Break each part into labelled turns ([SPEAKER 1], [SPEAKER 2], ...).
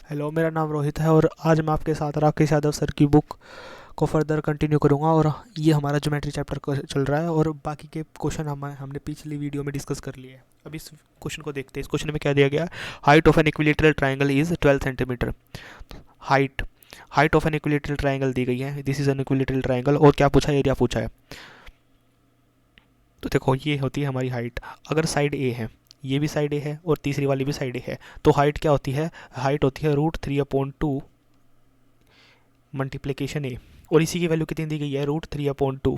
[SPEAKER 1] Hello, मेरा नाम रोहित है और आज मैं आपके साथ राकेश यादव सर की बुक को फर्दर कंटिन्यू करूंगा। और ये हमारा ज्योमेट्री चैप्टर चल रहा है और बाकी के क्वेश्चन हमने पिछली वीडियो में डिस्कस कर लिए हैं। अब इस क्वेश्चन को देखते हैं। इस क्वेश्चन में क्या दिया गया है? Height of an equilateral triangle is 12 centimetre. Height height of an equilateral triangle दी गई है। This is an equilateral triangle. और क्या पूछा है? एरिया पूछा है। तो देखो, ये होती है हमारी हाइट। अगर साइड ए है, ये भी साइड ए है और तीसरी वाली भी साइड ए है, तो हाइट क्या होती है? हाइट होती है √3/2 मल्टीप्लिकेशन ए। और इसी की वैल्यू कितनी दी गई है? √3/2।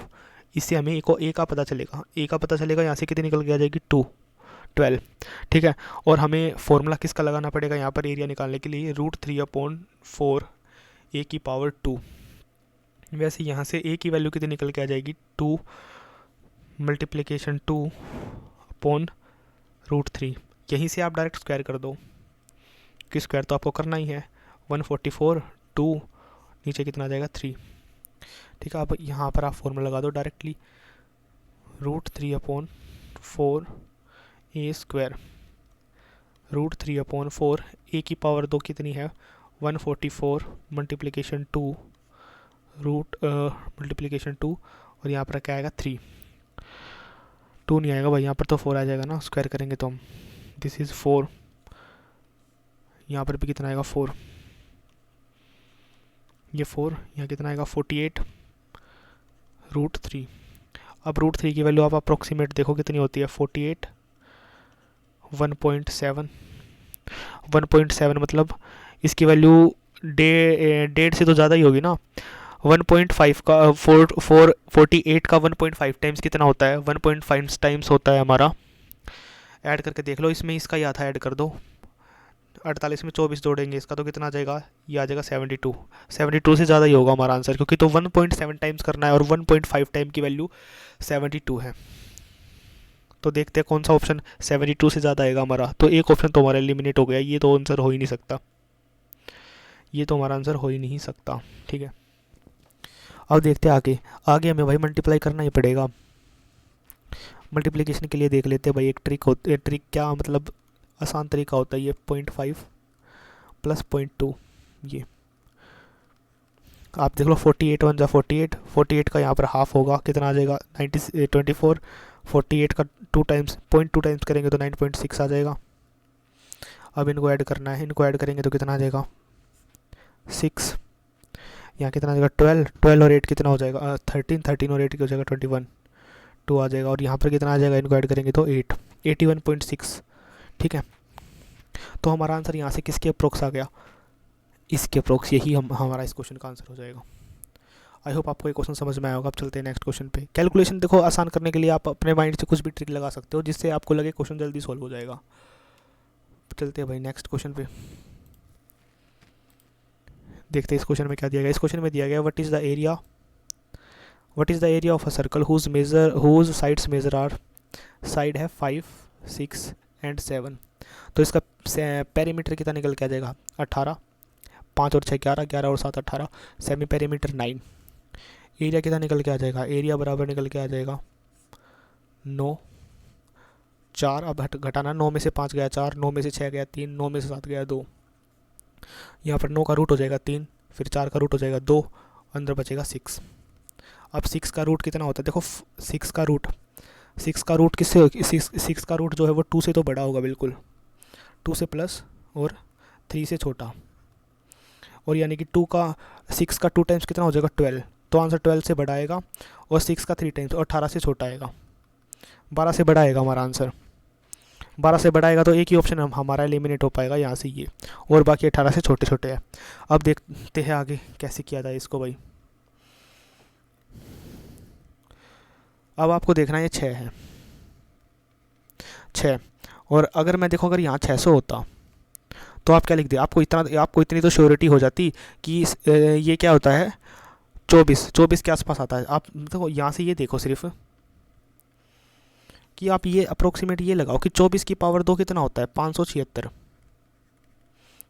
[SPEAKER 1] इससे हमें ए का पता चलेगा। ए का पता चलेगा, यहाँ से कितनी निकल के आ जाएगी? 12। ठीक है। और हमें फॉर्मूला किसका लगाना पड़ेगा यहाँ पर एरिया निकालने के लिए? √3/4 a⁻²। वैसे यहाँ से ए की वैल्यू कितनी निकल के आ जाएगी? 2 मल्टीप्लिकेशन 2/√3। यहीं से आप डायरेक्ट स्क्वायर कर दो, कि स्क्वायर तो आपको करना ही है। 144, 2, नीचे कितना आ जाएगा? 3। ठीक है। अब यहाँ पर आप फॉर्मूला लगा दो डायरेक्टली। √3/4 a²। √3/4 a⁻² कितनी है? 144 मल्टीप्लिकेशन 2 मल्टीप्लिकेशन 2। और यहाँ पर क्या आएगा? 3। 2 नहीं आएगा भाई, यहाँ पर तो 4 आ जाएगा ना, स्क्वायर करेंगे तो हम। This is 4। यहाँ पर भी कितना आएगा? 4। ये 4, यहाँ कितना आएगा? 48 √3। अब √3 की वैल्यू आप अप्रोक्सीमेट देखो कितनी होती है? 48 1.7। 1.7 मतलब इसकी वैल्यू 1.5 से तो ज़्यादा ही होगी ना। 1.5 का 48 का 1.5 टाइम्स कितना होता है? 1.5 टाइम्स होता है हमारा। ऐड करके देख लो, इसमें इसका ही आधा ऐड कर दो। 48 में 24 जोड़ेंगे इसका तो कितना आ जाएगा? ये आ जाएगा 72। 72 से ज़्यादा ही होगा हमारा आंसर, क्योंकि तो 1.7 टाइम्स करना है और 1.5 टाइम की वैल्यू 72 है। तो देखते हैं कौन सा ऑप्शन 72 से ज़्यादा आएगा हमारा। तो एक ऑप्शन तो हमारा एलिमिनेट हो गया। ये तो आंसर हो ही नहीं सकता। ये तो हमारा आंसर हो ही नहीं सकता। ठीक है। अब देखते हैं आगे। आगे हमें भाई मल्टीप्लाई करना ही पड़ेगा। मल्टीप्लिकेशन के लिए देख लेते हैं भाई। एक ट्रिक होती है। ट्रिक क्या मतलब? आसान तरीका होता है ये। 0.5 प्लस 0.2। ये आप देख लो। 48 1 जा 48। 48 का यहाँ पर हाफ होगा, कितना आ जाएगा? 24। 48 का 2 टाइम्स 0.2 टाइम्स करेंगे तो 9.6 आ जाएगा। अब इनको ऐड करना है। इनको ऐड करेंगे तो कितना आ जाएगा? 6। यहाँ कितना आ जाएगा? 12। 12 और 8 कितना हो जाएगा? 13। 13 और 8 हो जाएगा 21। 2 आ जाएगा। और यहाँ पर कितना आ जाएगा? इनको ऐड करेंगे तो 8। 81.6। ठीक है। तो हमारा आंसर यहाँ से किसके अप्रोक्स आ गया? इसके अप्रोक्स। यही हमारा इस क्वेश्चन का आंसर हो जाएगा। आई होप आपको ये क्वेश्चन समझ में आया होगा। अब चलते हैं नेक्स्ट क्वेश्चन पे। कैलकुलेशन देखो, आसान करने के लिए आप अपने माइंड से कुछ भी ट्रिक लगा सकते हो जिससे आपको लगे क्वेश्चन जल्दी सॉल्व हो जाएगा। चलते हैं भाई नेक्स्ट क्वेश्चन पे। देखते हैं इस क्वेश्चन में क्या दिया गया। इस क्वेश्चन में दिया गया what is the area of a circle whose sides measure are. Side है 5, 6 एंड 7। तो इसका पेरीमीटर कितना निकल के आ जाएगा? 18। 5 और 6 11, 11 और 7 18। Semi perimeter 9। एरिया कितना निकल के आ जाएगा? एरिया बराबर निकल के आ जाएगा 9। 4 अब घटाना। 9 में से 5 गया 4, 9 में से 6 गया 3, 9 में से 7 गया 2। यहाँ पर 9 का रूट हो जाएगा 3, फिर 4 का रूट हो जाएगा 2, अंदर बचेगा 6। अब 6 का रूट कितना होता है? देखो 6 का रूट किससे? 6 का रूट जो है वो 2 से तो बड़ा होगा बिल्कुल। 2 से प्लस और 3 से छोटा। और यानी कि 6 का 2 टाइम्स कितना हो जाएगा? 12। तो आंसर 12 से बड़ा आएगा। और 6 का 3 टाइम्स और 18 से छोटा आएगा। 12 से बड़ा आएगा हमारा आंसर। 12 से बड़ा आएगा तो एक ही ऑप्शन हमारा एलिमिनेट हो पाएगा यहाँ से, ये। और बाकी 18 से छोटे छोटे हैं। अब देखते हैं आगे कैसे किया जाए इसको भाई। अब आपको देखना है 6 है। 6। और अगर मैं देखो, अगर यहाँ 600 होता तो आप क्या लिख दे? आपको इतनी तो श्योरिटी हो जाती कि ये क्या होता है? 24 के आसपास आता है। आप देखो यहाँ से ये देखो सिर्फ कि आप ये अप्रोक्सीमेट ये लगाओ कि 24 की पावर 2 कितना होता है? 576।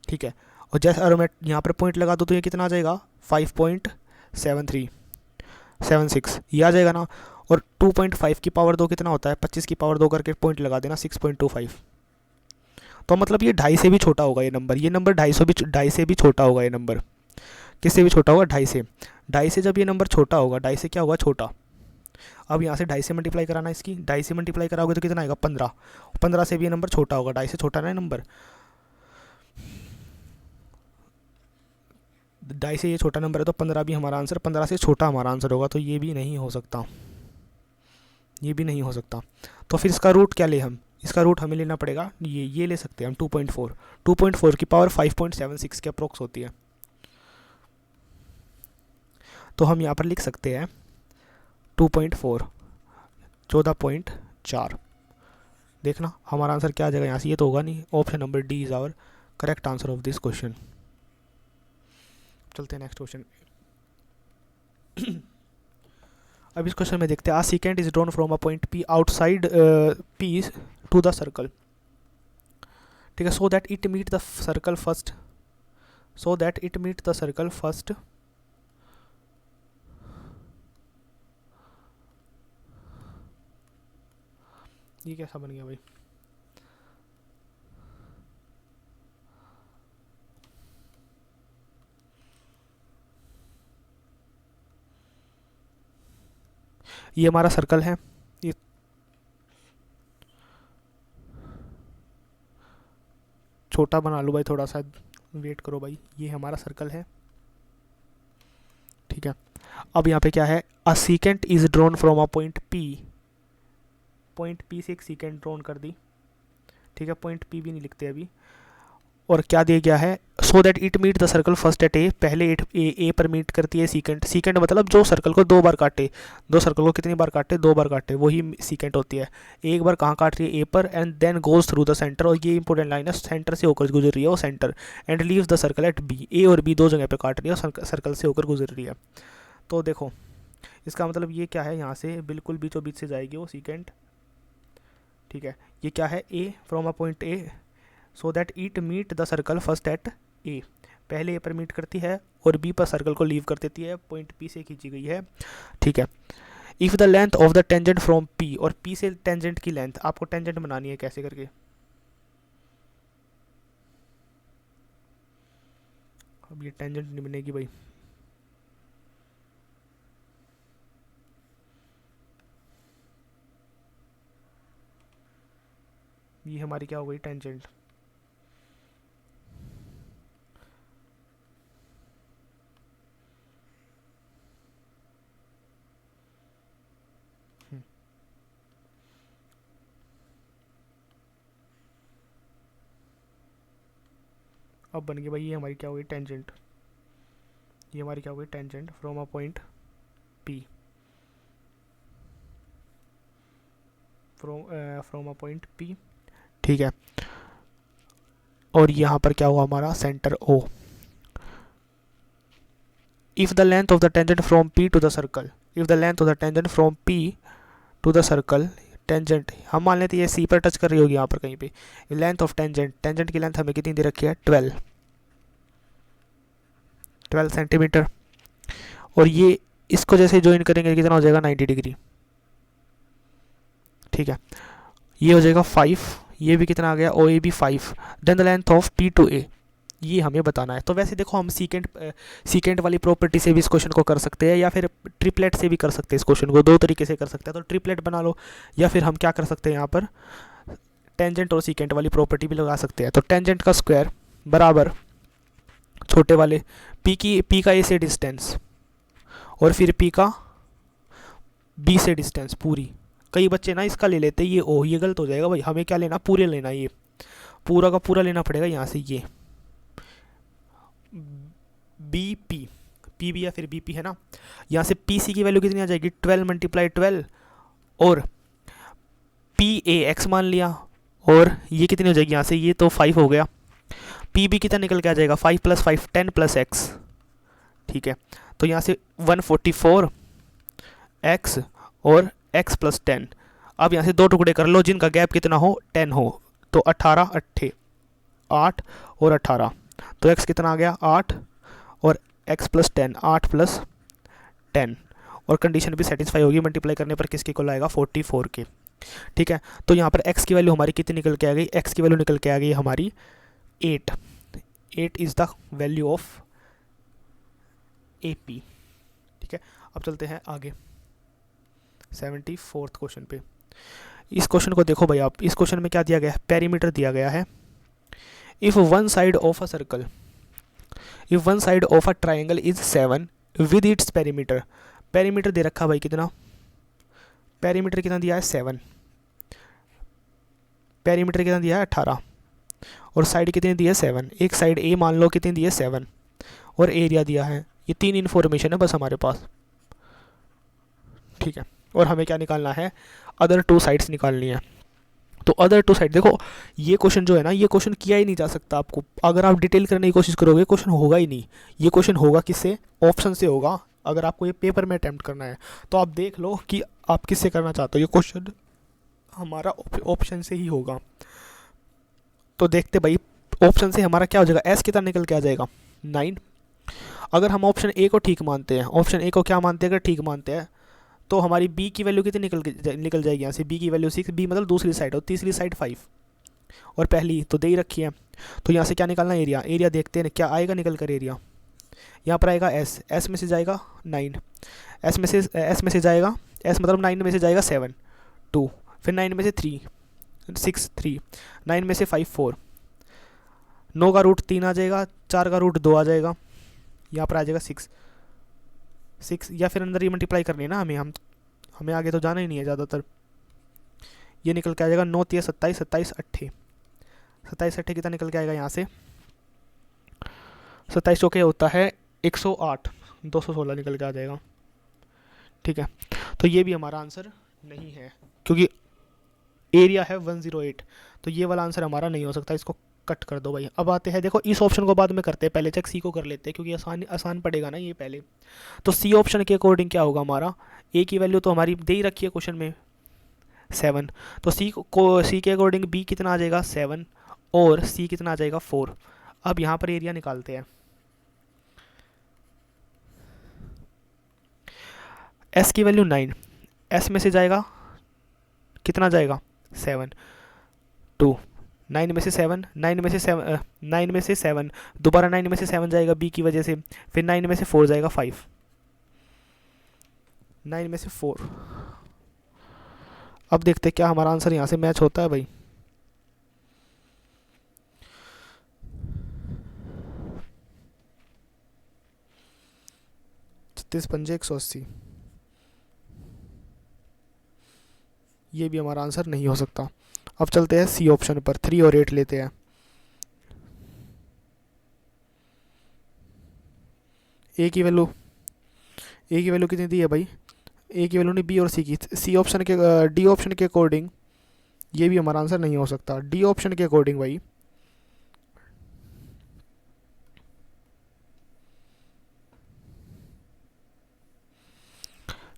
[SPEAKER 1] ठीक है। और जैसे अगर मैं यहाँ पर पॉइंट लगा दूँ तो ये कितना आ जाएगा? 5.7376 ये आ जाएगा ना। और 2.5 की पावर 2 कितना होता है? 25 की पावर 2 करके पॉइंट लगा देना 6.25। तो मतलब ये 2.5 से भी छोटा होगा ये नंबर 2.5 से भी छोटा होगा ये नंबर। किससे भी छोटा होगा? 2.5 से। 2.5 से जब ये नंबर छोटा होगा, 2.5 से क्या होगा? छोटा। अब यहाँ से 2.5 से मल्टीप्लाई कराना है इसकी, 2.5 से मल्टीप्लाई कराओगे तो कितना आएगा? 15। 15 से भी ये नंबर छोटा होगा, 2.5 से छोटा ना ये नंबर। 2.5 से ये छोटा नंबर है तो 15 भी हमारा आंसर, 15 से छोटा हमारा आंसर होगा, तो ये भी नहीं हो सकता, ये भी नहीं हो सकता। तो फिर इसका रूट क्या ले हम? इसका रूट हमें लेना पड़ेगा ये ले सकते हैं हम 2.4। 2.4 की पावर 5.76 के अप्रोक्स होती है। तो हम यहाँ पर लिख सकते हैं 2.4 14.4। देखना हमारा आंसर क्या आ जाएगा यहाँ से, ये तो होगा नहीं। Option number D is our correct answer of this question. चलते हैं नेक्स्ट क्वेश्चन। अब इस क्वेश्चन में देखते हैं, a secant is drawn from a point P outside P to the circle. ठीक है, so that it meet the circle first, so that it meet the circle first ये कैसा बन गया भाई? ये हमारा सर्कल है, ये छोटा बना लो भाई, थोड़ा सा वेट करो भाई। ये हमारा सर्कल है, ठीक है। अब यहाँ पे क्या है? A secant is drawn from a point P, point P से एक सीकेंट ड्रॉन कर दी, ठीक है। पॉइंट पी भी नहीं लिखते अभी। और क्या दिया गया है? So that it meet the circle first at A, पहले ए पर मीट करती है सीकेंट। सीकेंट मतलब जो सर्कल को 2 बार काटे, 2 सर्कल को कितनी बार काटे? 2 बार काटे, वही सीकेंट होती है। एक बार कहाँ काट रही है? ए पर, and then goes through the centre, और ये इंपॉर्टेंट लाइन है, सेंटर से होकर गुजर रही है वो centre, and leave the circle at B. A और बी 2 जगह पे काट रही है और सर्कल से होकर गुजर रही है। तो देखो इसका मतलब ये क्या है, यहाँ से बिल्कुल बीचों बीच से जाएगी वो सीकेंट, ठीक है। ये क्या है? A from a point A, so that it meet the circle first at A, पहले ए पर मीट करती है और बी पर सर्कल को लीव कर देती है, पॉइंट पी से खींची गई है, ठीक है। If the length of the tangent from P, और पी से टेंजेंट की लेंथ आपको टेंजेंट बनानी है, कैसे करके? अब ये टेंजेंट नहीं बनेगी भाई, ये हमारी क्या हो गई? टेंजेंट। अब बन गई भाई, ये हमारी क्या हो गई? टेंजेंट। ये हमारी क्या हो गई? Tangent from a point P, from a point P, ठीक है। और यहाँ पर क्या हुआ हमारा? Centre O. If the length of the tangent from P to the circle, if the length of the tangent from P to the circle, tangent हम मान लेते हैं ये सी पर टच कर रही होगी यहाँ पर कहीं पे। लेंथ ऑफ टेंजेंट, टेंजेंट की लेंथ हमें कितनी दे रखी है? 12 सेंटीमीटर। और ये इसको जैसे ज्वाइन करेंगे कितना हो जाएगा? 90 डिग्री, ठीक है। ये हो जाएगा 5, ये भी कितना आ गया? ओ ए भी 5। Then the length of P to A, ये हमें बताना है। तो वैसे देखो हम सीकेंट वाली प्रॉपर्टी से भी इस क्वेश्चन को कर सकते हैं, या फिर ट्रिपलेट से भी कर सकते हैं इस क्वेश्चन को, 2 तरीके से कर सकते हैं। तो ट्रिपलेट बना लो, या फिर हम क्या कर सकते हैं यहाँ पर टेंजेंट और सीकेंट वाली प्रॉपर्टी भी लगा सकते हैं। तो टेंजेंट का स्क्वायर बराबर छोटे वाले पी का ए से डिस्टेंस, और फिर पी का बी से डिस्टेंस पूरी। कई बच्चे ना इसका ले लेते हैं ये ओ, ये गलत हो जाएगा भाई। हमें क्या लेना? पूरे लेना, ये पूरा का पूरा लेना पड़ेगा। यहाँ से ये बी पी बी या फिर बी पी है ना, यहाँ से पी सी की वैल्यू कितनी आ जाएगी? 12 मल्टीप्लाई 12, और पी ए एक्स मान लिया, और ये कितनी हो जाएगी यहाँ से? ये तो 5 हो गया। पी बी कितना निकल के आ जाएगा? 5 + 5 10 + x, ठीक है। तो यहाँ से 144 x और x + 10। अब यहाँ से 2 टुकड़े कर लो जिनका गैप कितना हो? 10 हो। तो 18 8 8 और 18, तो x कितना आ गया? 8, और x + 10 8 + 10, और कंडीशन भी सेटिस्फाई होगी। मल्टीप्लाई करने पर किसके को लाएगा? 44 के। ठीक है, तो यहाँ पर x की वैल्यू हमारी कितनी निकल के आ गई, x की वैल्यू निकल के आ गई हमारी 8। 8 is the value of AP। ठीक है, अब चलते हैं आगे 74th क्वेश्चन पे। इस क्वेश्चन को देखो भाई आप, इस क्वेश्चन में क्या दिया गया है, पेरीमीटर दिया गया है। If one side of a circle, if one side of a triangle is 7 with its perimeter, perimeter दे रखा भाई कितना, पेरीमीटर कितना दिया है 7, पेरीमीटर कितना दिया है 18, और साइड कितनी दी है 7, एक साइड ए मान लो कितनी दी है 7, और एरिया दिया है। ये 3 इन्फॉर्मेशन है बस हमारे पास। ठीक है, और हमें क्या निकालना है, अदर 2 साइड्स निकालनी है। तो अदर 2 साइड देखो, ये क्वेश्चन जो है ना, ये क्वेश्चन किया ही नहीं जा सकता आपको, अगर आप डिटेल करने की कोशिश करोगे क्वेश्चन होगा ही नहीं। ये क्वेश्चन होगा किससे, ऑप्शन से होगा। अगर आपको ये पेपर में अटैम्प्ट करना है तो आप देख लो कि आप किससे करना चाहते हो, ये क्वेश्चन हमारा ऑप्शन से ही होगा। तो देखते भाई, ऑप्शन से हमारा क्या हो जाएगा, एस कितना निकल के आ जाएगा 9। अगर हम ऑप्शन ए को ठीक मानते हैं, ऑप्शन ए को क्या मानते हैं, अगर ठीक मानते हैं तो हमारी बी की वैल्यू कितनी निकल जाएगी यहाँ से, बी की वैल्यू 6, बी मतलब दूसरी साइड, और तीसरी साइड 5, और पहली तो दे ही रखी है। तो यहाँ से क्या निकालना, एरिया, एरिया देखते हैं क्या आएगा निकल कर एरिया। यहाँ पर आएगा एस, एस में से जाएगा 9, एस में से जाएगा, एस मतलब 9 में से जाएगा 7 2, फिर 9 में से 3 6 3, 9 में से 5 4, 9 का रूट 3 आ जाएगा, 4 का रूट 2 आ जाएगा, यहाँ पर आ जाएगा 6 6, या फिर अंदर ही मल्टीप्लाई करनी है ना हमें आगे तो जाना ही नहीं है ज़्यादातर। ये निकल के आ जाएगा 9 3 27, 27 8, 27 8 कितना निकल के आएगा यहाँ से, 27 चौके होता है 108, 216 निकल के आ जाएगा। ठीक है, तो ये भी हमारा आंसर नहीं है क्योंकि एरिया है 108, तो ये वाला आंसर हमारा नहीं हो सकता, इसको कट कर दो भाई। अब आते हैं, देखो इस ऑप्शन को बाद में करते हैं, पहले चेक सी को कर लेते हैं क्योंकि आसान पड़ेगा ना ये पहले। तो सी ऑप्शन के अकॉर्डिंग क्या होगा हमारा, ए की वैल्यू तो हमारी दे ही रखी है क्वेश्चन में 7, तो सी के अकॉर्डिंग बी कितना आ जाएगा 7, और सी कितना आ जाएगा 4। अब यहाँ पर एरिया निकालते हैं, एस की वैल्यू 9, एस में से जाएगा कितना जाएगा 7 2, 9 में से 7, 9 में से 7, 9 में से 7 दोबारा 9 में से 7 जाएगा बी की वजह से, फिर 9 में से 4 जाएगा 5, 9 में से 4। अब देखते हैं क्या हमारा आंसर यहाँ से मैच होता है भाई। 36 पंजे 180, ये भी हमारा आंसर नहीं हो सकता। अब चलते हैं सी ऑप्शन पर, 3 और 8 लेते हैं। ए की वैल्यू कितनी दी है भाई, ए की वैल्यू नहीं, बी और सी की, सी ऑप्शन के डी ऑप्शन के अकॉर्डिंग ये भी हमारा आंसर नहीं हो सकता। डी ऑप्शन के अकॉर्डिंग भाई,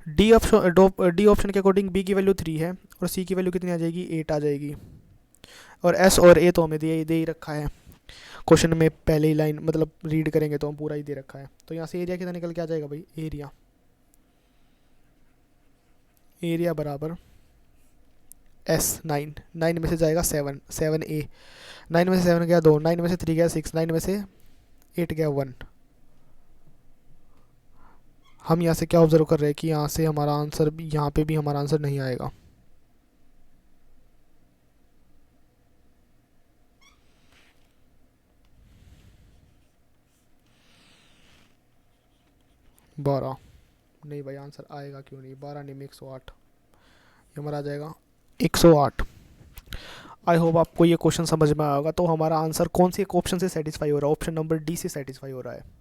[SPEAKER 1] डी ऑप्शन के अकॉर्डिंग बी की वैल्यू 3 है और सी की वैल्यू कितनी आ जाएगी 8 आ जाएगी, और एस और ए तो हमें दे ही रखा है क्वेश्चन में, पहले ही लाइन मतलब रीड करेंगे तो हम पूरा ही दे रखा है। तो यहाँ से एरिया कितना निकल के आ जाएगा भाई, एरिया बराबर एस 9 में से जाएगा 7 7 ए, 9 में से 7 गया 2, 9 में से 3 गया 6, 9 में से 8 गया 1। हम यहाँ से क्या ऑब्जर्व कर रहे हैं कि यहाँ से हमारा आंसर भी, यहाँ पे भी हमारा आंसर नहीं आएगा। बारह नहीं भाई, आंसर आएगा क्यों नहीं, 12 नहीं में 108, ये हमारा आ जाएगा 108। आई होप आपको ये क्वेश्चन समझ में आएगा। तो हमारा आंसर कौन से ऑप्शन से सेटिस्फाई हो रहा है, ऑप्शन नंबर डी से सेटिस्फाई हो रहा है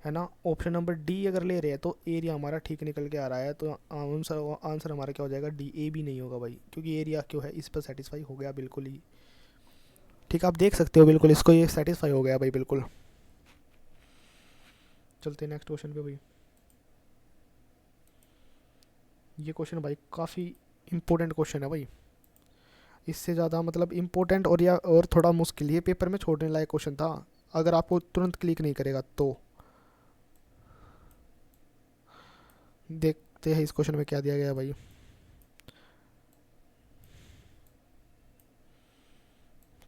[SPEAKER 1] ना। ऑप्शन नंबर डी अगर ले रहे हैं तो एरिया हमारा ठीक निकल के आ रहा है, तो आंसर हमारा क्या हो जाएगा, डी। ए भी नहीं होगा भाई क्योंकि एरिया क्यों है, इस पर सेटिस्फाई हो गया बिल्कुल ही। ठीक, आप देख सकते हो बिल्कुल इसको, ये सेटिस्फाई हो गया भाई बिल्कुल। चलते हैं नेक्स्ट क्वेश्चन पे भाई। ये क्वेश्चन भाई काफ़ी इंपॉर्टेंट क्वेश्चन है भाई, इससे ज़्यादा मतलब इम्पोर्टेंट और थोड़ा मुश्किल, ये पेपर में छोड़ने लायक क्वेश्चन था अगर आपको तुरंत क्लिक नहीं करेगा तो। देखते हैं इस क्वेश्चन में क्या दिया गया भाई।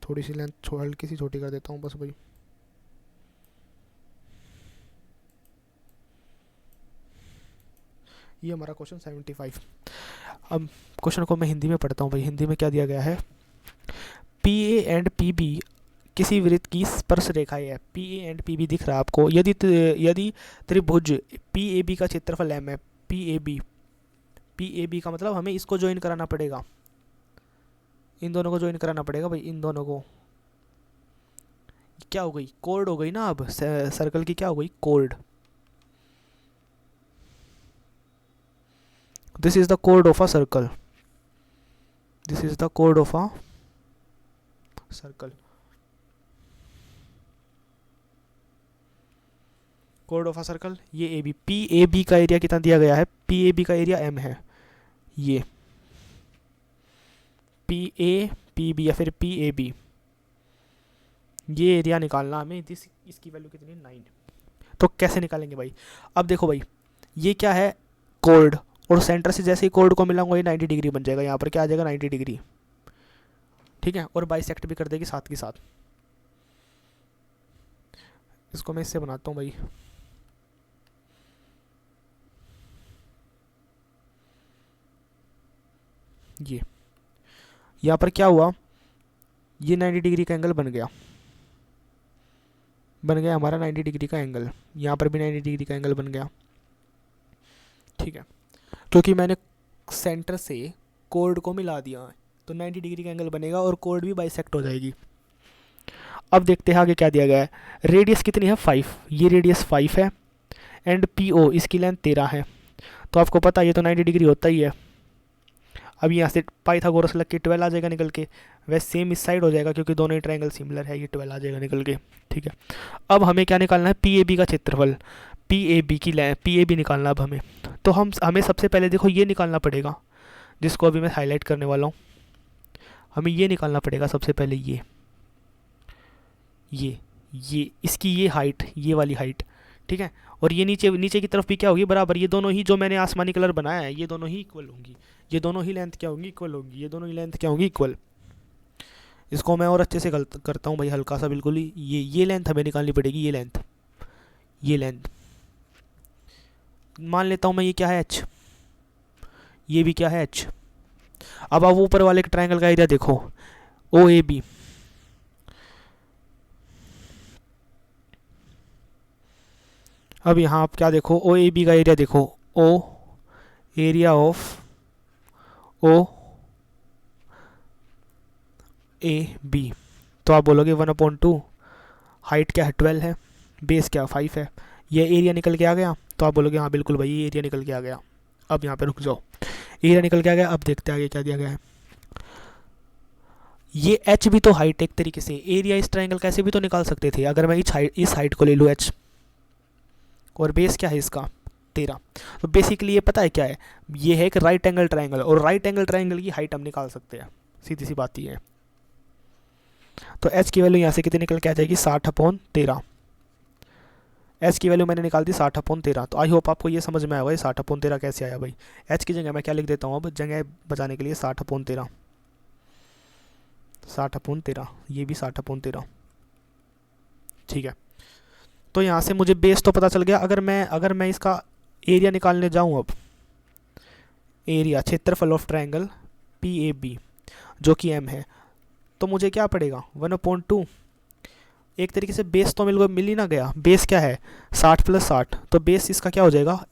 [SPEAKER 1] थोड़ी सी लेंथ हल्की सी छोटी कर देता हूँ बस भाई। ये हमारा क्वेश्चन 75। अब क्वेश्चन को मैं हिंदी में पढ़ता हूँ भाई। हिंदी में क्या दिया गया है, P A and P B किसी वृत्त की स्पर्श रेखाएं है। P A and P B दिख रहा है आपको। यदि त्रिभुज पी ए बी का क्षेत्रफल एम है, पी ए बी का मतलब हमें इसको ज्वाइन कराना पड़ेगा, इन दोनों को ज्वाइन कराना पड़ेगा भाई। इन दोनों को क्या हो गई, कोर्ड हो गई ना। अब सर्कल की क्या हो गई, chord. This is the chord of a circle, this is the chord of a circle, chord of a circle. ये A B, P A B का एरिया कितना दिया गया है, पी ए बी का एरिया एम है। ये पी ए पी बी या फिर पी ए बी, ये एरिया निकालना हमें। इसकी वैल्यू कितनी, 9। तो कैसे निकालेंगे भाई, अब देखो भाई, ये क्या है, कोर्ड, और सेंटर से जैसे ही कोर्ड को मिलाऊंगा ये 90 डिग्री बन जाएगा। यहाँ पर क्या आ जाएगा, 90 डिग्री, ठीक है। और बाइसेक्ट भी कर देगी साथ के साथ। इसको मैं इससे बनाता हूँ भाई। ये यहाँ पर क्या हुआ, ये 90 डिग्री का एंगल बन गया हमारा 90 डिग्री का एंगल। यहाँ पर भी 90 डिग्री का एंगल बन गया, ठीक है, क्योंकि मैंने सेंटर से कोर्ड को मिला दिया है। तो 90 डिग्री का एंगल बनेगा और कोर्ड भी बाइसेक्ट हो जाएगी। अब देखते हैं आगे क्या दिया गया है। रेडियस कितनी है, 5, ये रेडियस 5 है। एंड पी ओ, इसकी लेंथ 13 है। तो आपको पता है ये तो 90 डिग्री होता ही है। अब यहाँ से पाइथागोरस लग के 12 आ जाएगा निकल के। वैसे सेम इस साइड हो जाएगा क्योंकि दोनों ही ट्रायंगल सिमिलर है, ये 12 आ जाएगा निकल के, ठीक है। अब हमें क्या निकालना है, पी ए बी का क्षेत्रफल, पी ए बी निकालना। अब हमें हमें सबसे पहले देखो ये निकालना पड़ेगा, जिसको अभी मैं हाईलाइट करने वाला हूँ। हमें ये निकालना पड़ेगा सबसे पहले, ये इसकी ये हाइट, ये वाली हाइट, ठीक है। और ये नीचे की तरफ भी क्या होगी, बराबर। ये दोनों ही जो मैंने आसमानी कलर बनाया है, ये दोनों ही इक्वल होंगी। ये दोनों ही लेंथ क्या होंगी, इक्वल होंगी। ये दोनों ही लेंथ क्या होंगी, इक्वल। इसको मैं और अच्छे से करता हूँ भाई, हल्का सा बिल्कुल ही। ये लेंथ हमें निकालनी पड़ेगी, ये लेंथ मान लेता हूँ मैं। ये क्या है, एच, ये भी क्या है, एच। अब आप ऊपर वाले ट्रायंगल का एरिया देखो, ओ ए बी। अब यहाँ आप क्या देखो, ओ ए बी का एरिया देखो, O area of O A B. तो आप बोलोगे 1/2, हाइट क्या है, 12 है, बेस क्या 5 है, ये एरिया निकल के आ गया। तो आप बोलोगे हाँ बिल्कुल भाई, ये एरिया निकल के आ गया। अब यहाँ पे रुक जाओ, एरिया निकल के आ गया। अब देखते हैं आगे क्या दिया गया है। ये एच भी तो हाइट एक तरीके से, एरिया इस ट्रायंगल कैसे भी तो निकाल सकते थे अगर मैं इस हाइट को ले लूँ, एच, और बेस क्या है इसका, 13। तो बेसिकली ये पता है क्या है, ये है एक राइट एंगल ट्रायंगल, और राइट एंगल ट्रायंगल की हाइट हम निकाल सकते हैं, सीधी सी बात ये है। तो एच की वैल्यू यहाँ से कितनी निकल के आ जाएगी, 60/13। एच की वैल्यू मैंने निकाल दी 60/13। तो आई होप आपको ये समझ में आया होगा 60/13 कैसे आया भाई। एच की जगह मैं क्या लिख देता हूँ, अब जगह बचाने के लिए 60/13, 60/13, ये भी 60/13, ठीक है। तो यहाँ से मुझे बेस तो पता चल गया। अगर मैं इसका एरिया निकालने जाऊँ, अब एरिया, क्षेत्रफल of triangle P A B जो कि एम है, तो मुझे क्या पड़ेगा, 1/2। एक तरीके से बेस तो मिल ही ना गया। बेस क्या है, 60 + 60, तो बेस इसका क्या हो जाएगा,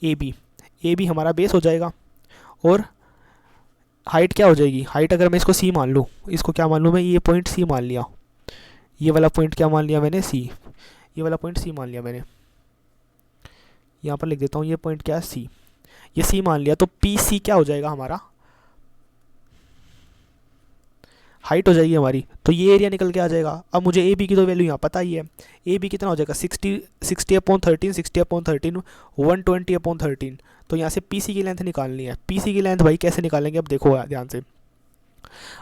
[SPEAKER 1] ए बी हमारा बेस हो जाएगा। और हाइट क्या हो जाएगी, हाइट अगर मैं इसको सी मान लूँ, इसको क्या मान लूँ मैं, ये पॉइंट सी मान लिया, ये वाला पॉइंट क्या मान लिया मैंने, सी, ये वाला पॉइंट सी मान लिया मैंने। यहाँ पर लिख देता हूँ, ये पॉइंट क्या है, सी, ये सी मान लिया। तो पी सी क्या हो जाएगा, हमारा हाइट हो जाएगी हमारी। तो ये एरिया निकल के आ जाएगा। अब मुझे ए बी की तो वैल्यू यहाँ पता ही है, ए बी कितना हो जाएगा, 60/13, 60/13, 120/13। तो यहाँ से पी सी की लेंथ निकालनी है। पी सी की लेंथ भाई कैसे निकालेंगे, अब देखो ध्यान से।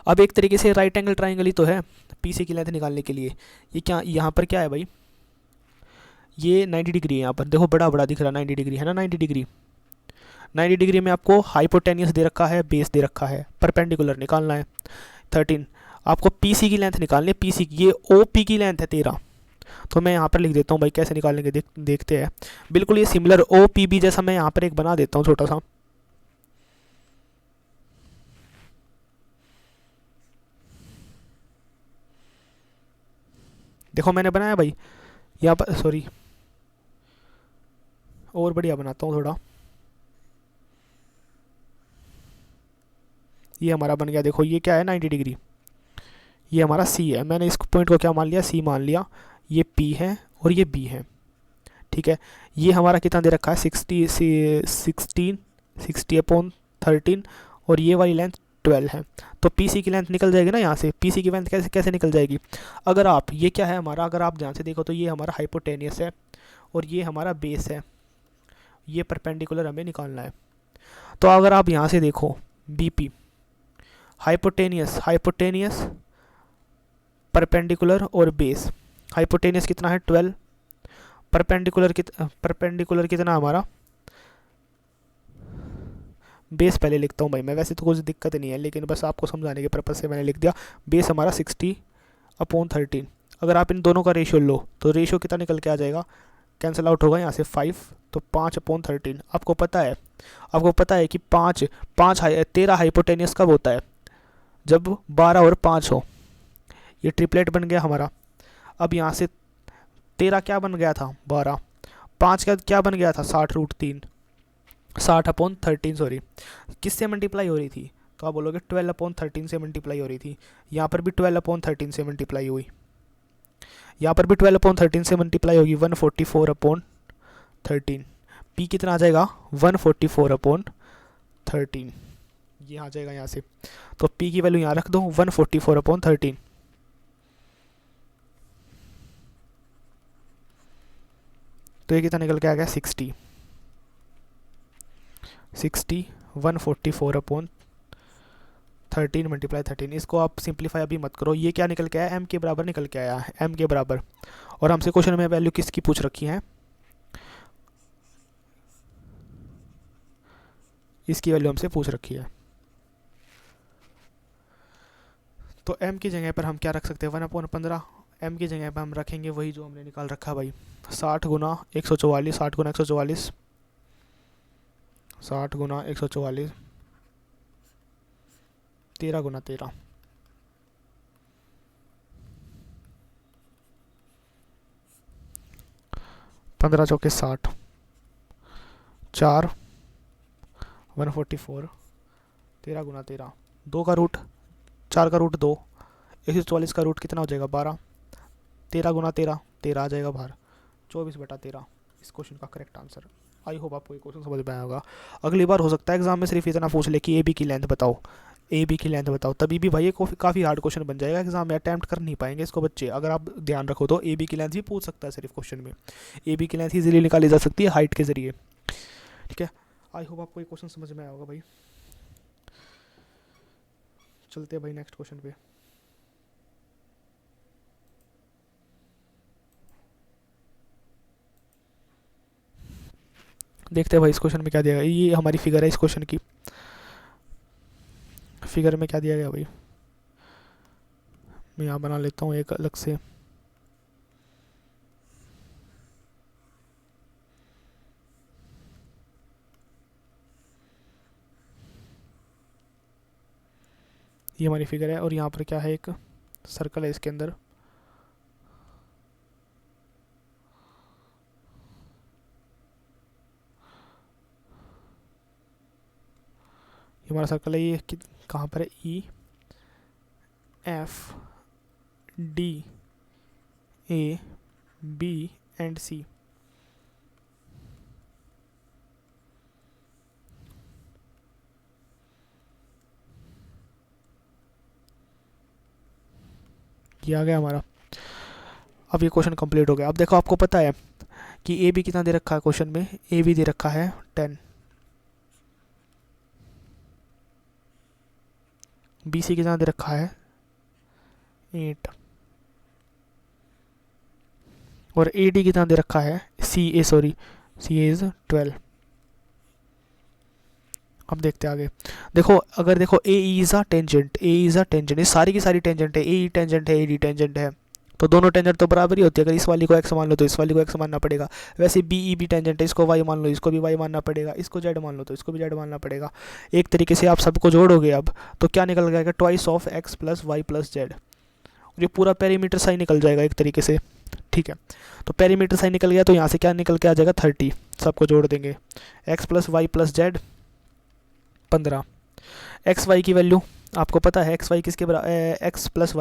[SPEAKER 1] अब एक तरीके से राइट एंगल ट्रायंगल ही तो है पी सी की लेंथ निकालने के लिए। ये क्या, यहाँ पर क्या है भाई, ये 90 डिग्री है। यहाँ पर देखो बड़ा बड़ा दिख रहा है, 90 डिग्री है ना, 90 डिग्री। 90 डिग्री में आपको हाइपोटेनियस दे रखा है, बेस दे रखा है, परपेंडिकुलर निकालना है 13। आपको पीसी की लेंथ निकालनी है, पीसी की, ये ओपी की लेंथ है 13। तो मैं यहाँ पर लिख देता हूँ भाई, कैसे निकालेंगे देखते हैं। बिल्कुल ये सिमिलर ओ पी बी जैसा मैं यहाँ पर एक बना देता हूँ छोटा सा। देखो मैंने बनाया भाई यहाँ पर, सॉरी और बढ़िया बनाता हूँ थोड़ा। ये हमारा बन गया, देखो ये क्या है 90 डिग्री, ये हमारा सी है। मैंने इस पॉइंट को क्या मान लिया, सी मान लिया। ये पी है और ये बी है, ठीक है। ये हमारा कितना दे रखा है, 60/13, और ये वाली लेंथ 12 है। तो पीसी की लेंथ निकल जाएगी ना यहाँ से। पीसी की लेंथ कैसे कैसे निकल जाएगी, अगर आप, ये क्या है हमारा, अगर आप ध्यान से देखो तो ये हमारा हाइपोटेनियस है और ये हमारा बेस है, ये परपेंडिकुलर हमें निकालना है। तो अगर आप यहाँ से देखो बीपी, हाइपोटेनियस परपेंडिकुलर और बेस। हाइपोटेनियस कितना है 12, परपेंडिकुलर कितना हमारा, बेस पहले लिखता हूँ भाई मैं, वैसे तो कुछ दिक्कत नहीं है लेकिन बस आपको समझाने के पर्पज़ से मैंने लिख दिया। बेस हमारा 60/13। अगर आप इन दोनों का रेशियो लो तो रेशियो कितना निकल के आ जाएगा, कैंसिल आउट होगा यहाँ से 5, तो 5/13। आपको पता है कि 13 हाइपोटेनियस कब होता है, जब 12 और 5 हो। ये ट्रिपलेट बन गया हमारा। अब यहाँ से 13 क्या बन गया था 12, 5 का क्या बन गया था 60√3, 60/13 सॉरी। किससे मल्टीप्लाई हो रही थी, तो आप बोलोगे 12/13 से मल्टीप्लाई हो रही थी। यहाँ पर भी 12/13 से मल्टीप्लाई हुई, यहाँ पर भी 12/13 से मल्टीप्लाई होगी, 144/13। पी कितना आ जाएगा 144/13, ये आ जाएगा यहाँ से। तो पी की वैल्यू यहाँ रख दो 144/13। तो ये कितना निकल के आ गया 60, 144/13 मल्टीप्लाई 13। इसको आप सिंप्लीफाई अभी मत करो। ये क्या निकल के आया, एम के बराबर निकल के आया, एम के बराबर। और हमसे क्वेश्चन में वैल्यू किसकी पूछ रखी है, इसकी वैल्यू हमसे पूछ रखी है। तो m की जगह पर हम क्या रख सकते हैं 1/15। m की जगह पर हम रखेंगे वही जो हमने निकाल रखा भाई, 60 गुना 144, 60 गुना 144, 60 गुना 144, 13 गुना 13, 15 चौके 60, 4 144, 13 गुना 13, 2 का रूट, 4 का रूट 2, 144 का रूट कितना हो जाएगा 12, 13 गुना 13, 13 आ जाएगा बाहर, 24/13 इस क्वेश्चन का करेक्ट आंसर। आई होप आपको ये क्वेश्चन समझ में आया होगा। अगली बार हो सकता है एग्जाम में सिर्फ इतना पूछ ले कि ए बी की लेंथ बताओ, ए बी की लेंथ बताओ, तभी भी भाई ये काफ़ी हार्ड क्वेश्चन बन जाएगा, एग्जाम में अटैम्प्ट कर नहीं पाएंगे इसको बच्चे। अगर आप ध्यान रखो तो ए बी की लेंथ भी पूछ सकता है सिर्फ क्वेश्चन में, ए बी की लेंथ ईजिली निकाली जा सकती है हाइट के जरिए, ठीक है। आई होप आपको ये क्वेश्चन समझ में आया होगा भाई। चलते हैं भाई नेक्स्ट क्वेश्चन पे। देखते हैं भाई इस क्वेश्चन में क्या दिया गया। ये हमारी फिगर है, इस क्वेश्चन की फिगर में क्या दिया गया भाई, मैं यहाँ बना लेता हूँ एक अलग से। ये हमारी फिगर है और यहाँ पर क्या है, एक सर्कल है, इसके अंदर ये हमारा सर्कल है। ये कहाँ पर है, E F D A B and C. ये आ गया हमारा। अब ये क्वेश्चन कंप्लीट हो गया। अब देखो आपको पता है कि ए बी कितना दे रखा है क्वेश्चन में, ए बी दे रखा है 10, बी सी कितना दे रखा है 8, और ए डी कितना दे रखा है सी ए इज़ 12। अब देखते हैं आगे। देखो अगर देखो A is a tangent, A is a tangent, ये सारी की सारी टेंजेंट है, ए टेंजेंट है, ए डी टेंजेंट है, तो दोनों टेंजेंट तो बराबर ही होती है। अगर इस वाली को एक्स मान लो तो इस वाली को एक्स मानना पड़ेगा। वैसे बी ई भी टेंजेंट है, इसको वाई मान लो, इसको भी वाई मानना पड़ेगा, इसको जेड मान लो तो इसको भी जेड मानना पड़ेगा। एक तरीके से आप सबको जोड़ोगे अब तो क्या निकल जाएगा, twice of X plus Y plus Z, और ये पूरा पेरीमीटर साइन निकल जाएगा एक तरीके से। ठीक है, तो पेरीमीटर साइन निकल गया तो यहाँ से क्या निकल के आ जाएगा 30, सबको जोड़ देंगे, X plus Y plus Z 15। X Y की वैल्यू आपको पता है, एक्स वाई किसके बराबर, एक्स प्लस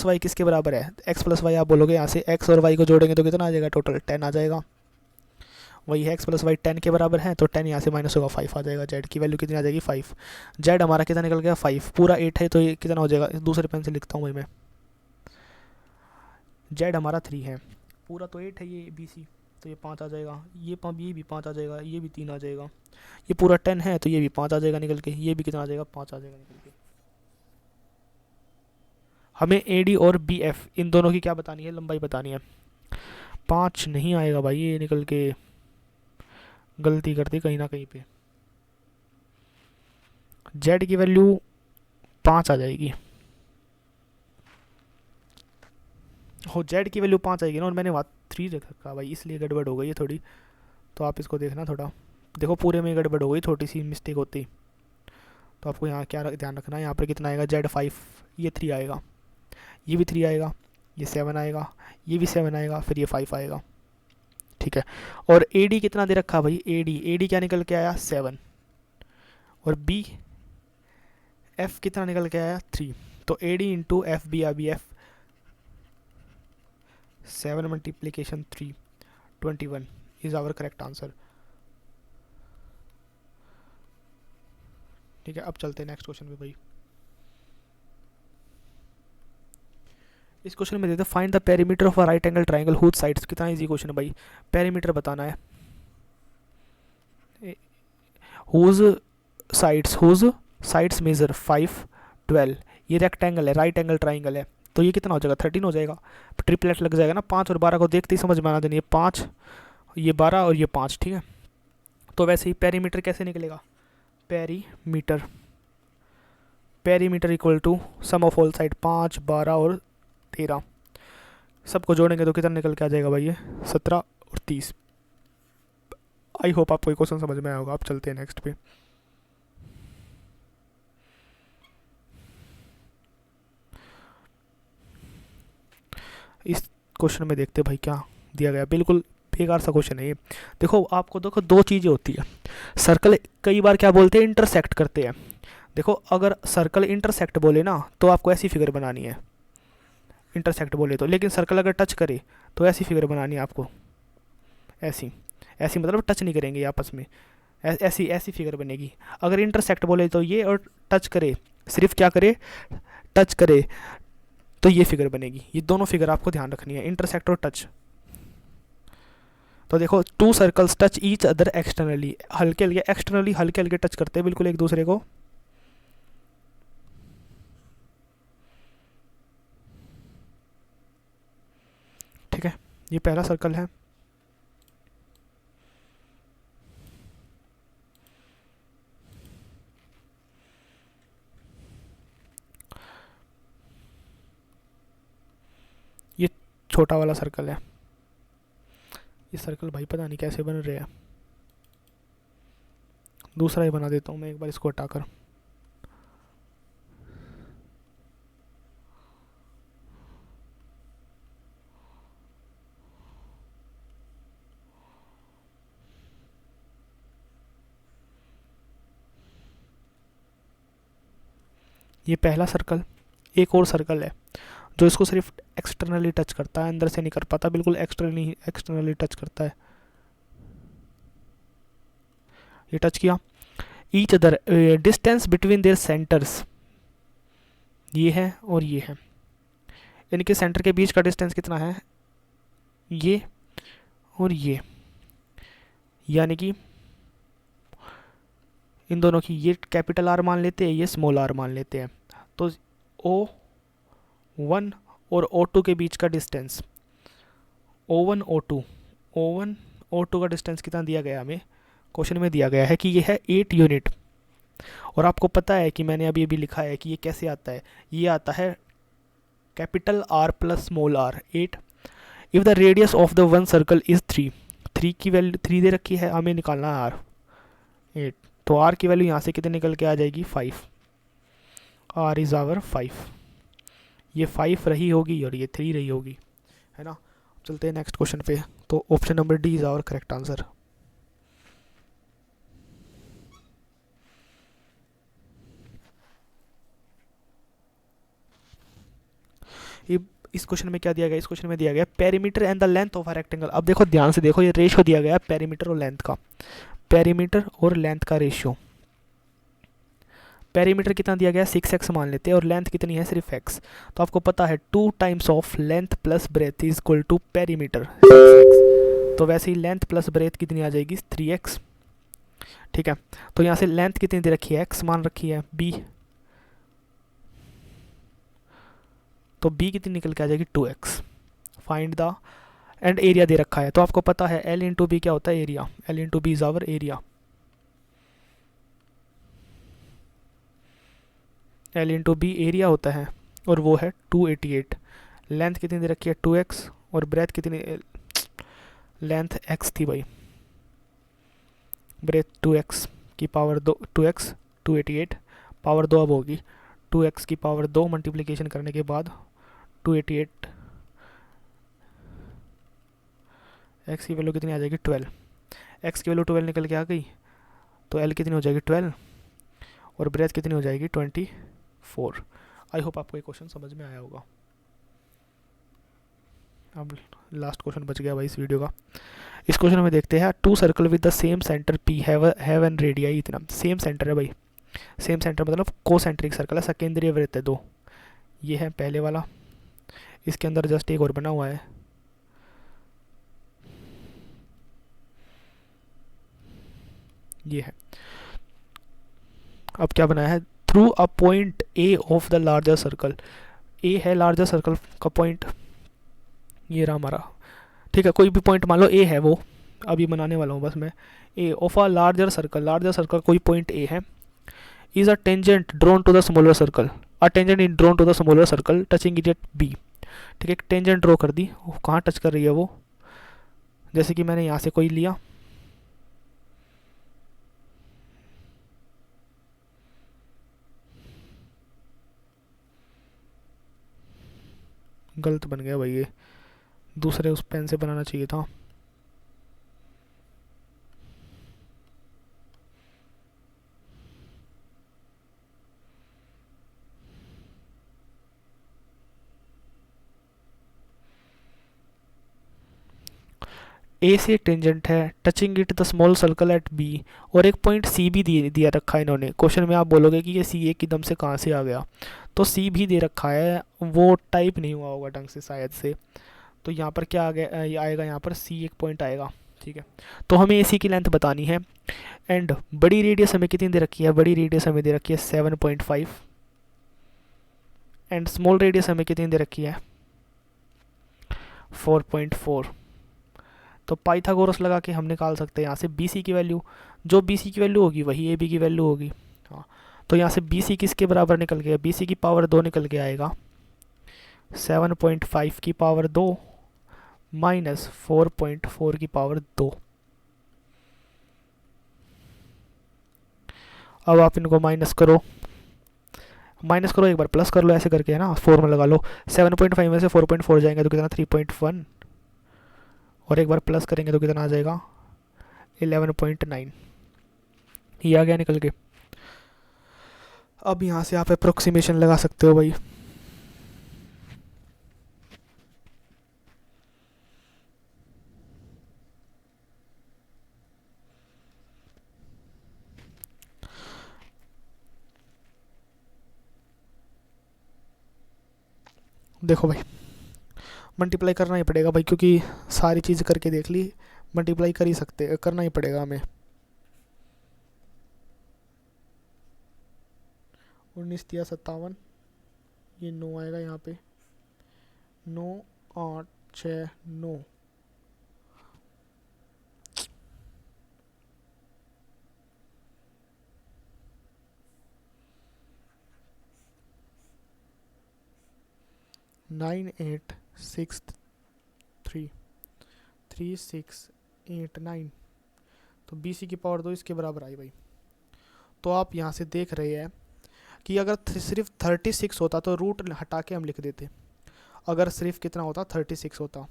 [SPEAKER 1] वाई किसके बराबर है, एक्स प्लस वाई आप बोलोगे यहाँ से एक्स और वाई को जोड़ेंगे तो कितना आ जाएगा, टोटल 10 आ जाएगा। वही है एक्स प्लस वाई 10 के बराबर है, तो 10 यहाँ से माइनस होगा 5 आ जाएगा। जेड की वैल्यू कितनी आ जाएगी 5। जेड हमारा कितना निकल गया 5, पूरा 8 है तो ये कितना हो जाएगा, दूसरे पेन से लिखता हूँ भाई मैं, जेड हमारा 3 है, पूरा तो 8 है ये बी सी, तो ये 5 आ जाएगा, ये भी 5 आ जाएगा, ये भी 3 आ जाएगा, ये पूरा 10 है तो ये भी 5 आ जाएगा निकल के, ये भी कितना आ जाएगा 5 आ जाएगा निकल के। हमें ए डी और बी एफ इन दोनों की क्या बतानी है, लंबाई बतानी है। 5 नहीं आएगा भाई, ये निकल के गलती कर दी कहीं ना कहीं पे, जेड की वैल्यू 5 आ जाएगी, हो जेड की वैल्यू 5 आएगी ना, और मैंने वहाँ 3 रखा भाई, इसलिए गड़बड़ हो गई है थोड़ी, तो आप इसको देखना थोड़ा, देखो पूरे में गड़बड़ हो गई, छोटी सी मिस्टेक होती। तो आपको यहाँ क्या ध्यान रखना है, यहाँ पर कितना आएगा, जेड 5, ये 3 आएगा, ये भी 3 आएगा, ये 7 आएगा, ये भी 7 आएगा, फिर ये 5 आएगा। ठीक है, और ए डी कितना दे रखा भाई, ए डी क्या निकल के आया 7, और बी एफ कितना निकल के आया 3, तो A D into F B आ B F 7 multiplication 3 21 is our correct answer. ठीक है, अब चलते हैं नेक्स्ट क्वेश्चन पे भाई। इस क्वेश्चन में देते find the perimeter of a right angle triangle whose sides, कितना इजी क्वेश्चन है भाई, पेरीमीटर बताना है, हुज साइड्स मेजर 5 12, ये रेक्टेंगल है, राइट एंगल ट्राइंगल है, तो ये कितना हो जाएगा 13 हो जाएगा, ट्रिपलेट लग जाएगा ना, 5 और 12 को देखते ही समझ में आना देनी है, 5 ये 12 और ये 5। ठीक है, तो वैसे ही पेरीमीटर कैसे निकलेगा, perimeter equal to sum of all side 5 12 और 13, सबको जोड़ेंगे तो कितना निकल के आ जाएगा भाई, ये 17 और 30। आई होप आपको ये क्वेश्चन समझ में आया होगा। आप चलते हैं नेक्स्ट पे। इस क्वेश्चन में देखते भाई क्या दिया गया, बिल्कुल बेकार सा क्वेश्चन है ये। देखो आपको देखो दो चीज़ें होती है, सर्कल कई बार क्या बोलते हैं इंटरसेक्ट करते हैं। देखो अगर सर्कल इंटरसेक्ट बोले ना तो आपको ऐसी फिगर बनानी है, इंटरसेक्ट बोले तो, लेकिन सर्कल अगर टच करे तो ऐसी फिगर बनानी है आपको, ऐसी ऐसी मतलब टच नहीं करेंगे आपस में, ऐसी ऐसी फिगर बनेगी। अगर इंटरसेक्ट बोले तो ये, और टच करे सिर्फ क्या करे टच करे तो ये फिगर बनेगी। ये दोनों फिगर आपको ध्यान रखनी है, इंटरसेक्ट और टच। तो देखो to circles touch each other externally, हल्के हल्के एक्सटर्नली हल्के हल्के टच करते हैं बिल्कुल एक दूसरे को। ठीक है, ये पहला सर्कल है, ये छोटा वाला सर्कल है। ये सर्कल भाई पता नहीं कैसे बन रहे हैं, दूसरा ही बना देता हूँ मैं एक बार इसको हटाकर। ये पहला सर्कल, एक और सर्कल है जो इसको सिर्फ एक्सटर्नली टच करता है, अंदर से नहीं कर पाता, बिल्कुल एक्सटर्नली टच करता है। ये टच किया, each other distance between their centres, ये है और ये है, इनके सेंटर के बीच का डिस्टेंस कितना है, ये और ये, यानी कि इन दोनों की, ये कैपिटल आर मान लेते हैं, ये स्मॉल आर मान लेते हैं। तो O1 और O2 के बीच का डिस्टेंस, O1 O2 का डिस्टेंस कितना दिया गया हमें, क्वेश्चन में दिया गया है कि ये है 8 यूनिट। और आपको पता है कि मैंने अभी अभी लिखा है कि ये कैसे आता है, ये आता है capital R plus small r 8। If the radius of the one circle is 3, 3 की वैल्यू 3 दे रखी है, हमें निकालना है r 8, तो r की वैल्यू यहाँ से कितने निकल के आ जाएगी 5, r इज़ आवर 5, ये 5 रही होगी और ये 3 रही होगी, है ना। चलते हैं नेक्स्ट क्वेश्चन पे। तो option number D is our correct answer. इस क्वेश्चन में क्या दिया गया, इस क्वेश्चन में दिया गया perimeter and the length of a rectangle. अब देखो ध्यान से देखो, ये रेशियो दिया गया है पेरीमीटर और लेंथ का, पेरीमीटर और लेंथ का रेशियो। पेरीमीटर कितना दिया गया 6x मान लेते हैं, और लेंथ कितनी है सिर्फ x। तो आपको पता है 2 times of length plus breadth is equal to perimeter 6x। तो वैसे ही लेंथ प्लस ब्रेथ कितनी आ जाएगी 3x, ठीक है। तो यहाँ से लेंथ कितनी दे रखी है x मान रखी है b, तो b कितनी निकल के आ जाएगी 2x। Find the and area दे रखा है, तो आपको पता है l इंटू बी क्या होता है area, l into B is our area, l into B area होता है, और वो है 288। लेंथ कितनी दे रखी है 2x, और ब्रेथ कितनी, लेंथ x थी भाई, ब्रेथ 2x की पावर 2, 2x 288 पावर 2 अब होगी 2x की पावर 2 मल्टीप्लिकेशन करने के बाद 288, x की वैल्यू कितनी आ जाएगी 12, x की वैल्यू 12 निकल के आ गई, तो l कितनी हो जाएगी 12, और ब्रेथ कितनी हो जाएगी 24। आई होप आपको ये क्वेश्चन समझ में आया होगा। अब लास्ट क्वेश्चन बच गया भाई इस वीडियो का। इस क्वेश्चन में देखते हैं, two circle with the same centre P have an radii इतना, सेम सेंटर है भाई, सेम सेंटर मतलब कोसेंट्रिक सर्कल है, सकेंद्रीय वृत्त है दो, ये है पहले वाला, इसके अंदर जस्ट एक और बना हुआ है, ये है। अब क्या बनाया है, through a point A of the larger circle, A है लार्जर सर्कल का पॉइंट, ये रहा हमारा, ठीक है। कोई भी पॉइंट मान लो ए है, वो अभी बनाने वाला हूँ बस मैं, A of a larger circle कोई पॉइंट ए है, is a tangent drawn to the smaller circle, a tangent in drawn to the smaller circle touching it at B, ठीक है। एक टेंजेंट ड्रॉ कर दी, कहाँ टच कर रही है वो, जैसे कि मैंने यहाँ से कोई लिया, गलत बन गया भाई, ये दूसरे उस पेन से बनाना चाहिए था। ए से टेंजेंट है, touching it the small circle at B, और एक पॉइंट सी भी दिया रखा है इन्होंने। क्वेश्चन में आप बोलोगे कि ये सी एकदम से कहाँ से आ गया, तो सी भी दे रखा है, वो टाइप नहीं हुआ होगा ढंग से शायद से, तो यहाँ पर क्या आ गया, ये आएगा यहाँ पर सी एक पॉइंट आएगा, ठीक है। तो हमें ए सी की लेंथ बतानी है, एंड बड़ी रेडियस हमें कितनी दे रखी है, बड़ी रेडियस हमें दे रखी है 7.5, एंड स्मॉल रेडियस हमें कितनी दे रखी है 4.4। तो पाइथागोरस लगा के हम निकाल सकते हैं यहाँ से बी सी की वैल्यू, जो बी सी की वैल्यू होगी वही ए बी की वैल्यू होगी, हाँ। तो यहाँ से बी सी किसके बराबर निकल गया, बी सी की पावर 2 निकल के आएगा 7.5 की पावर 2 माइनस 4.4 की पावर 2। अब आप इनको माइनस करो, एक बार प्लस कर लो ऐसे करके, है ना, 4 में लगा लो, 7.5 में से 4.4 जाएंगे तो कितना 3.1, और एक बार प्लस करेंगे तो कितना आ जाएगा 11.9, ये आ गया निकल के। अब यहाँ से आप अप्रोक्सीमेशन लगा सकते हो भाई, देखो भाई मल्टीप्लाई करना ही पड़ेगा भाई, क्योंकि सारी चीज़ करके देख ली, मल्टीप्लाई कर ही सकते, करना ही पड़ेगा हमें। 19 या 57, ये 9 आएगा यहाँ पे, 9 8 6 9, 98633689, तो BC की पावर 2 इसके बराबर आई भाई। तो आप यहाँ से देख रहे हैं कि अगर सिर्फ 36 होता तो रूट हटा के हम लिख देते, अगर सिर्फ कितना होता 36 होता।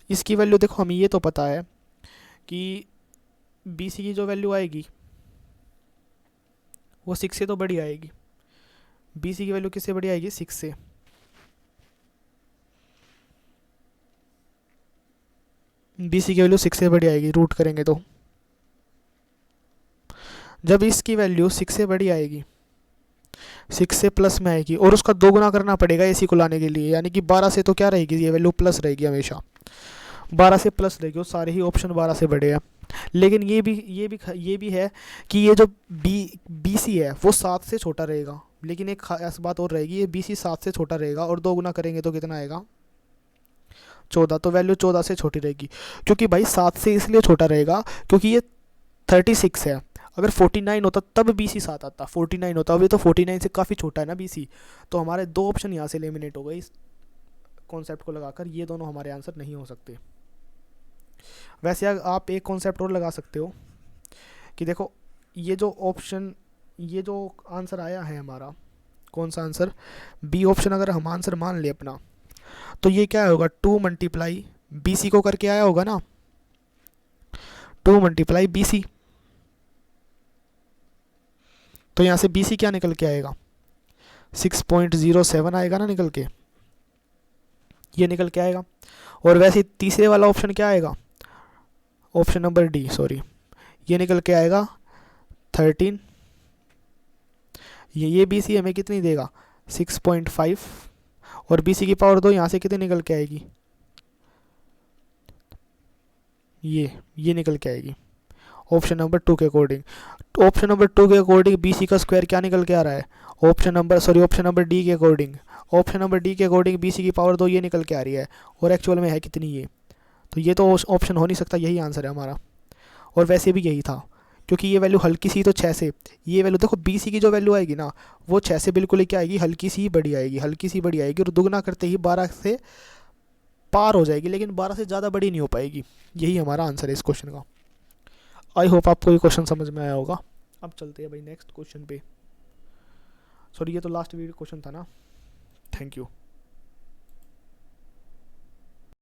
[SPEAKER 1] इसकी वैल्यू देखो, हमें ये तो पता है कि BC की जो वैल्यू आएगी वो 6 से तो बड़ी आएगी। BC की वैल्यू किससे बड़ी आएगी? 6 से। BC की वैल्यू 6 से बड़ी आएगी, रूट करेंगे तो जब इसकी वैल्यू 6 से बड़ी आएगी, 6 से प्लस में आएगी और उसका 2 गुना करना पड़ेगा AC को लाने के लिए, यानी कि 12 से तो क्या रहेगी ये वैल्यू? प्लस रहेगी हमेशा, 12 से प्लस रहेगी। और सारे ही ऑप्शन 12 से बड़े हैं। लेकिन ये भी है कि ये जो BC है वो 7 से छोटा रहेगा। लेकिन एक खास बात और रहेगी, ये BC 7 से छोटा रहेगा और 2 गुना करेंगे तो कितना आएगा? 14। तो वैल्यू 14 से छोटी रहेगी, क्योंकि भाई 7 से इसलिए छोटा रहेगा क्योंकि ये 36 है। अगर 49 होता तब BC 7 आता, 49 होता, अभी तो 49 से काफ़ी छोटा है ना BC। तो हमारे 2 ऑप्शन यहाँ से एलिमिनेट हो गए इस कॉन्सेप्ट को लगाकर। ये दोनों हमारे आंसर नहीं हो सकते। वैसे आप एक कॉन्सेप्ट और लगा सकते हो कि देखो ये जो आंसर आया है हमारा, कौन सा आंसर? B ऑप्शन अगर हम आंसर मान ले अपना, तो ये क्या होगा? 2 मल्टीप्लाई BC को करके आया होगा ना, 2 मल्टीप्लाई BC। तो यहाँ से BC क्या निकल के आएगा? 6.07 आएगा ना निकल के, ये निकल के आएगा। और वैसे तीसरे वाला ऑप्शन क्या आएगा? ऑप्शन नंबर D, सॉरी, ये निकल के आएगा 13। ये BC हमें कितनी देगा? 6.5। और BC की पावर 2 यहाँ से कितनी निकल के आएगी? ये निकल के आएगी ऑप्शन नंबर 2 के अकॉर्डिंग। ऑप्शन नंबर 2 के अकॉर्डिंग BC का स्क्वायर क्या निकल के आ रहा है? ऑप्शन नंबर D के अकॉर्डिंग, BC की पावर 2 ये निकल के आ रही है। और एक्चुअल में है कितनी ये? तो ये तो ऑप्शन हो नहीं सकता, यही आंसर है हमारा। और वैसे भी यही था, क्योंकि ये वैल्यू हल्की सी तो 6 से, ये वैल्यू देखो BC की जो वैल्यू आएगी ना वो 6 से बिल्कुल ही क्या आएगी? हल्की सी बड़ी आएगी, और दुगना करते ही 12 से पार हो जाएगी, लेकिन 12 से ज़्यादा बड़ी नहीं हो पाएगी। यही हमारा आंसर है इस क्वेश्चन का। आई होप आपको ये क्वेश्चन समझ में आया होगा। अब चलते हैं भाई नेक्स्ट क्वेश्चन पे। सॉरी, ये तो लास्ट वीडियो क्वेश्चन था ना। Thank you.